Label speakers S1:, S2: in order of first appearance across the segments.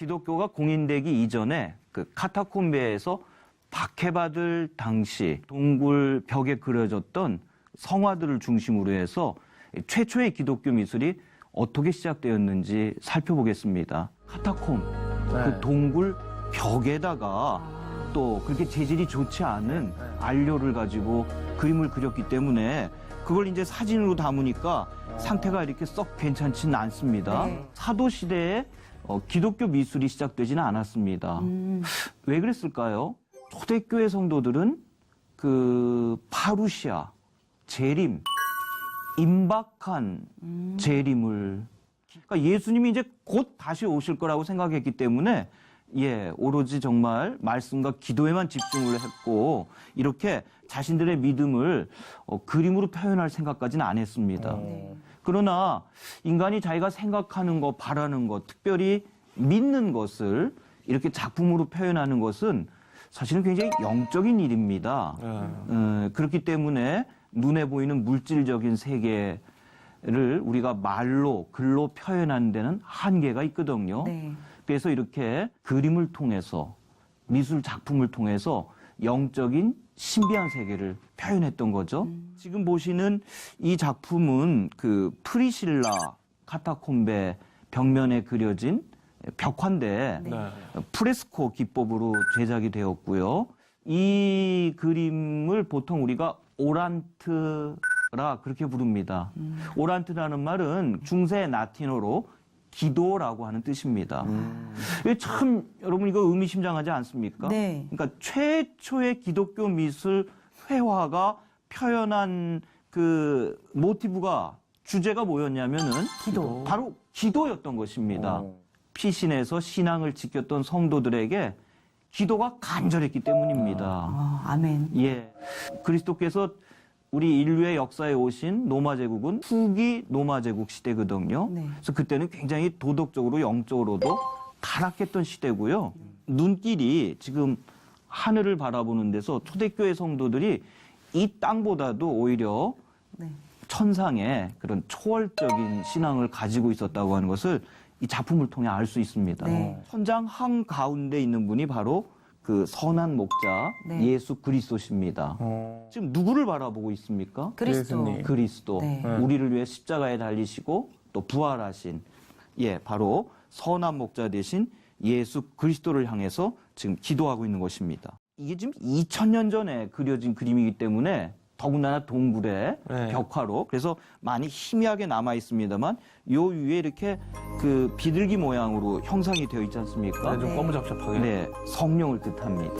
S1: 기독교가 공인되기 이전에 그 카타콤베에서 박해받을 당시 동굴 벽에 그려졌던 성화들을 중심으로 해서 최초의 기독교 미술이 어떻게 시작되었는지 살펴보겠습니다. 카타콤, 그 동굴 벽에다가 또 그렇게 재질이 좋지 않은 안료를 가지고 그림을 그렸기 때문에 그걸 이제 사진으로 담으니까 상태가 이렇게 썩 괜찮지는 않습니다. 사도 시대에 기독교 미술이 시작되지는 않았습니다. 왜 그랬을까요? 초대교회 성도들은 그 파루시아, 재림, 임박한 재림을, 그러니까 예수님이 이제 곧 다시 오실 거라고 생각했기 때문에 오로지 정말 말씀과 기도에만 집중을 했고 이렇게 자신들의 믿음을 그림으로 표현할 생각까지는 안 했습니다. 그러나 인간이 자기가 생각하는 것, 바라는 것, 특별히 믿는 것을 이렇게 작품으로 표현하는 것은 사실은 굉장히 영적인 일입니다. 그렇기 때문에 눈에 보이는 물질적인 세계를 우리가 말로, 글로 표현하는 데는 한계가 있거든요. 그래서 이렇게 그림을 통해서, 미술 작품을 통해서 영적인 신비한 세계를 표현했던 거죠. 지금 보시는 이 작품은 그 프리실라 카타콤베 벽면에 그려진 벽화인데 프레스코 기법으로 제작이 되었고요. 이 그림을 보통 우리가 오란트라 그렇게 부릅니다. 오란트라는 말은 중세 라틴어로 기도라고 하는 뜻입니다. 참 여러분 이거 의미심장하지 않습니까? 그러니까 최초의 기독교 미술 회화가 표현한 그 모티브가 주제가 뭐였냐면은
S2: 기도.
S1: 바로 기도였던 것입니다. 피신에서 신앙을 지켰던 성도들에게 기도가 간절했기 때문입니다.
S2: 아멘.
S1: 그리스도께서 우리 인류의 역사에 오신 로마 제국은 후기 로마 제국 시대거든요. 그래서 그때는 굉장히 도덕적으로 영적으로도 타락했던 시대고요. 눈길이 지금 하늘을 바라보는 데서 초대교회 성도들이 이 땅보다도 오히려 천상의 그런 초월적인 신앙을 가지고 있었다고 하는 것을 이 작품을 통해 알 수 있습니다. 천장 한가운데 있는 분이 바로 그 선한 목자 예수 그리스도십니다. 지금 누구를 바라보고 있습니까?
S2: 그리스도.
S1: 그리스도. 우리를 위해 십자가에 달리시고 또 부활하신 바로 선한 목자 되신 예수 그리스도를 향해서 지금 기도하고 있는 것입니다. 이게 지금 2000년 전에 그려진 그림이기 때문에 더군다나 동굴의 벽화로 그래서 많이 희미하게 남아 있습니다만 요 위에 이렇게 그 비둘기 모양으로 형상이 되어 있지 않습니까?
S3: 좀 검은잡잡하게.
S1: 성령을 뜻합니다.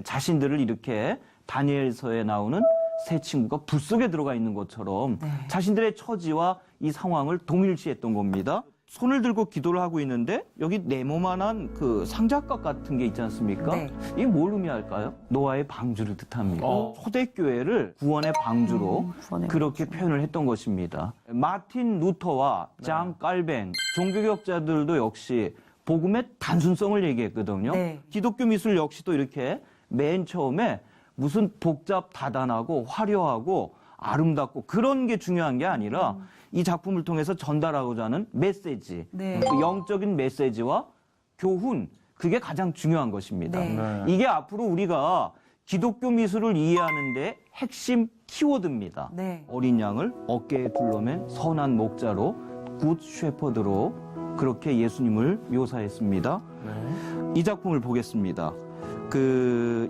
S1: 자신들을 이렇게 다니엘서에 나오는 세 친구가 불 속에 들어가 있는 것처럼 자신들의 처지와 이 상황을 동일시했던 겁니다. 손을 들고 기도를 하고 있는데 여기 네모만한 그 상자각 같은 게 있지 않습니까? 이게 뭘 의미할까요? 노아의 방주를 뜻합니다. 초대교회를 구원의 방주로 그렇게 표현을 했던 것입니다. 마틴 루터와 장 깔뱅 종교개혁자들도 역시 복음의 단순성을 얘기했거든요. 기독교 미술 역시도 이렇게 맨 처음에 무슨 복잡 다단하고 화려하고 아름답고 그런 게 중요한 게 아니라 이 작품을 통해서 전달하고자 하는 메시지, 그 영적인 메시지와 교훈, 그게 가장 중요한 것입니다. 이게 앞으로 우리가 기독교 미술을 이해하는 데 핵심 키워드입니다. 어린 양을 어깨에 둘러맨 선한 목자로 굿 셰퍼드로 그렇게 예수님을 묘사했습니다. 이 작품을 보겠습니다.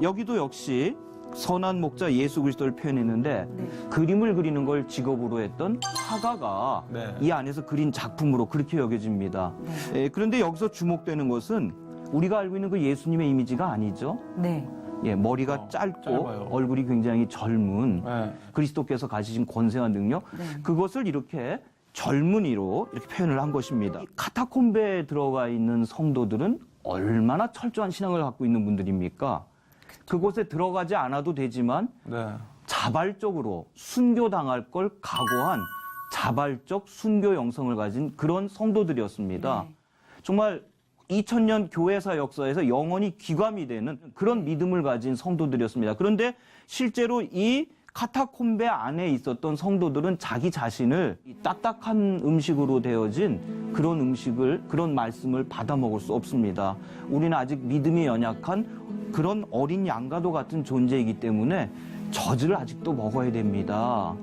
S1: 여기도 역시 선한 목자 예수 그리스도를 표현했는데 그림을 그리는 걸 직업으로 했던 화가가 이 안에서 그린 작품으로 그렇게 여겨집니다. 그런데 여기서 주목되는 것은 우리가 알고 있는 그 예수님의 이미지가 아니죠. 머리가 짧고
S3: 짧아요.
S1: 얼굴이 굉장히 젊은 그리스도께서 가지신 권세와 능력 그것을 이렇게 젊은이로 이렇게 표현을 한 것입니다. 카타콤베에 들어가 있는 성도들은 얼마나 철저한 신앙을 갖고 있는 분들입니까? 그곳에 들어가지 않아도 되지만 자발적으로 순교당할 걸 각오한 자발적 순교 영성을 가진 그런 성도들이었습니다. 정말 2000년 교회사 역사에서 영원히 귀감이 되는 그런 믿음을 가진 성도들이었습니다. 그런데 실제로 이 카타콤베 안에 있었던 성도들은 자기 자신을 딱딱한 음식으로 되어진 그런 음식을, 그런 말씀을 받아 먹을 수 없습니다. 우리는 아직 믿음이 연약한 그런 어린 양과도 같은 존재이기 때문에 젖을 아직도 먹어야 됩니다.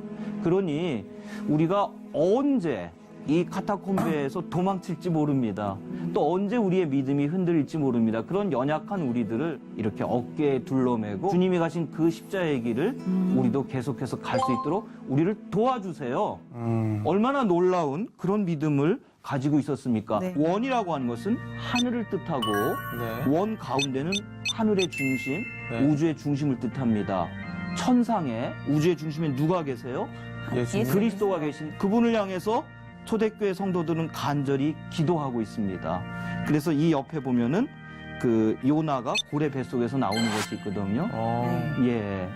S1: 그러니 우리가 언제 이 카타콤베에서 도망칠지 모릅니다. 또 언제 우리의 믿음이 흔들릴지 모릅니다. 그런 연약한 우리들을 이렇게 어깨에 둘러매고 주님이 가신 그 십자가의 길을 우리도 계속해서 갈 수 있도록 우리를 도와주세요. 얼마나 놀라운 그런 믿음을 가지고 있었습니까?
S2: 네.
S1: 원이라고 하는 것은 하늘을 뜻하고
S3: 네.
S1: 원 가운데는 하늘의 중심,
S3: 네.
S1: 우주의 중심을 뜻합니다. 천상에 우주의 중심에 누가 계세요?
S3: 예수님.
S1: 그리스도가 계신 그분을 향해서 초대교회 성도들은 간절히 기도하고 있습니다. 그래서 이 옆에 보면은 그 요나가 고래 뱃속에서 나오는 것이 있거든요. 예,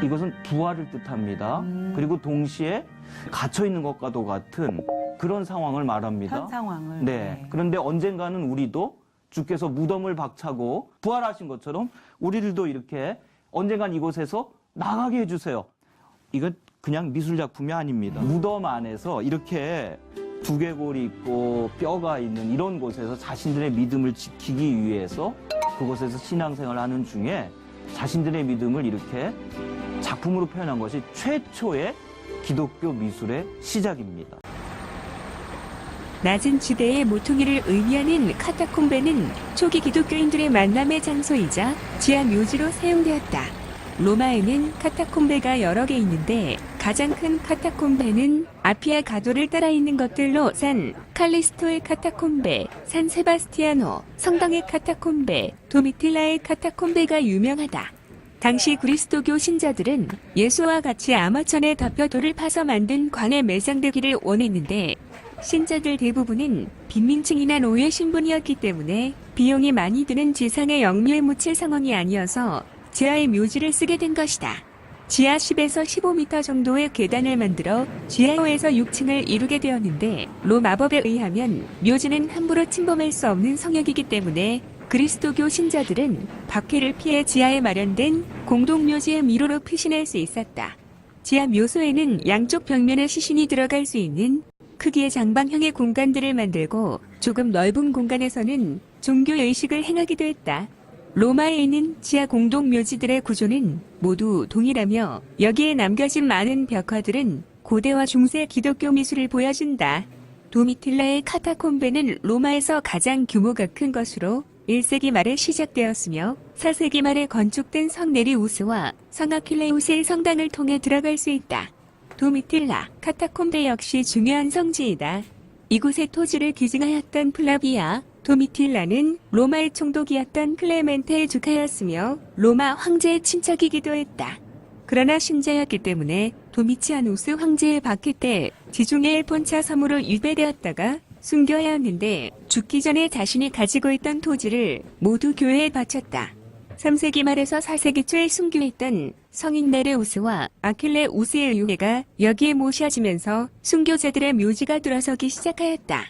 S1: 이것은 부활을 뜻합니다. 그리고 동시에 갇혀 있는 것과도 같은 그런 상황을 말합니다.
S2: 현 상황을.
S1: 네. 그런데 언젠가는 우리도 주께서 무덤을 박차고 부활하신 것처럼 우리들도 이렇게 언젠간 이곳에서 나가게 해주세요. 이건 그냥 미술 작품이 아닙니다. 무덤 안에서 이렇게 두개골이 있고 뼈가 있는 이런 곳에서 자신들의 믿음을 지키기 위해서 그곳에서 신앙생활을 하는 중에 자신들의 믿음을 이렇게 작품으로 표현한 것이 최초의 기독교 미술의 시작입니다.
S4: 낮은 지대의 모퉁이를 의미하는 카타콤베는 초기 기독교인들의 만남의 장소이자 지하 묘지로 사용되었다. 로마에는 카타콤베가 여러 개 있는데 가장 큰 카타콤베는 아피아 가도를 따라 있는 것들로 산 칼리스토의 카타콤베, 산 세바스티아노, 성당의 카타콤베, 도미틸라의 카타콤베가 유명하다. 당시 그리스도교 신자들은 예수와 같이 아마천에 덮여 돌을 파서 만든 관에 매장되기를 원했는데 신자들 대부분은 빈민층이나 노예 신분이었기 때문에 비용이 많이 드는 지상의 영묘에 묻힐 상황이 아니어서 지하의 묘지를 쓰게 된 것이다. 지하 10에서 15m 정도의 계단을 만들어 지하 5에서 6층을 이루게 되었는데 로 마법에 의하면 묘지는 함부로 침범할 수 없는 성역이기 때문에 그리스도교 신자들은 박해를 피해 지하에 마련된 공동묘지의 미로로 피신할 수 있었다. 지하 묘소에는 양쪽 벽면에 시신이 들어갈 수 있는 크기의 장방형의 공간들을 만들고 조금 넓은 공간에서는 종교의식을 행하기도 했다. 로마에 있는 지하 공동묘지들의 구조는 모두 동일하며 여기에 남겨진 많은 벽화들은 고대와 중세 기독교 미술을 보여준다. 도미틸라의 카타콤베는 로마에서 가장 규모가 큰 것으로 1세기 말에 시작되었으며 4세기 말에 건축된 성 네리우스와 성 아킬레우스의 성당을 통해 들어갈 수 있다. 도미틸라, 카타콤베 역시 중요한 성지이다. 이곳의 토지를 기증하였던 플라비아, 도미틸라는 로마의 총독이었던 클레멘테의 주카였으며 로마 황제의 친척이기도 했다. 그러나 신자였기 때문에 도미치아누스 황제의 박해 때 지중해 일본차 섬으로 유배되었다가 순교해야 했는데 죽기 전에 자신이 가지고 있던 토지를 모두 교회에 바쳤다. 3세기 말에서 4세기 초에 순교했던 성인 네레우스와 아킬레우스의 유해가 여기에 모셔지면서 순교자들의 묘지가 들어서기 시작하였다.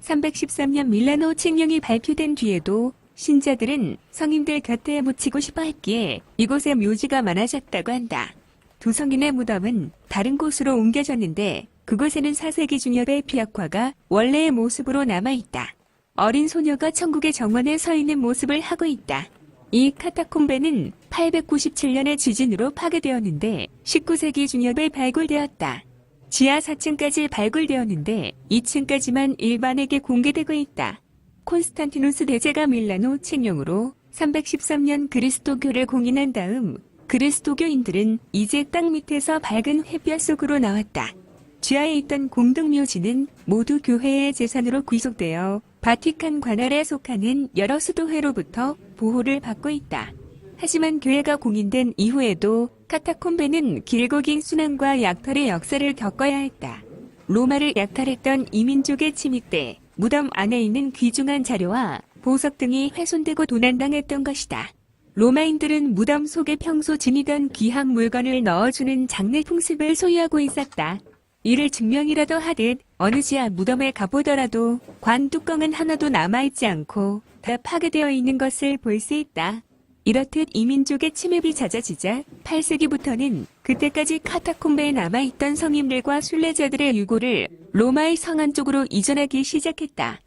S4: 313년 밀라노 칙령이 발표된 뒤에도 신자들은 성인들 곁에 묻히고 싶어 했기에 이곳에 묘지가 많아졌다고 한다. 두 성인의 무덤은 다른 곳으로 옮겨졌는데 그곳에는 4세기 중엽의 피약화가 원래의 모습으로 남아있다. 어린 소녀가 천국의 정원에 서 있는 모습을 하고 있다. 이 카타콤베는 897년의 지진으로 파괴되었는데 19세기 중엽에 발굴되었다. 지하 4층까지 발굴되었는데 2층까지만 일반에게 공개되고 있다. 콘스탄티누스 대제가 밀라노 칙령으로 313년 그리스도교를 공인한 다음 그리스도교인들은 이제 땅 밑에서 밝은 햇볕 속으로 나왔다. 지하에 있던 공동묘지는 모두 교회의 재산으로 귀속되어 바티칸 관할에 속하는 여러 수도회로부터 보호를 받고 있다. 하지만 교회가 공인된 이후에도 카타콤베는 길고 긴 순환과 약탈의 역사를 겪어야 했다. 로마를 약탈했던 이민족의 침입 때 무덤 안에 있는 귀중한 자료와 보석 등이 훼손되고 도난당했던 것이다. 로마인들은 무덤 속에 평소 지니던 귀한 물건을 넣어주는 장례 풍습을 소유하고 있었다. 이를 증명이라도 하듯 어느 지하 무덤에 가보더라도 관 뚜껑은 하나도 남아있지 않고 다 파괴되어 있는 것을 볼 수 있다. 이렇듯 이민족의 침입이 잦아지자 8세기부터는 그때까지 카타콤베에 남아있던 성인들과 순례자들의 유고를 로마의 성안 쪽으로 이전하기 시작했다.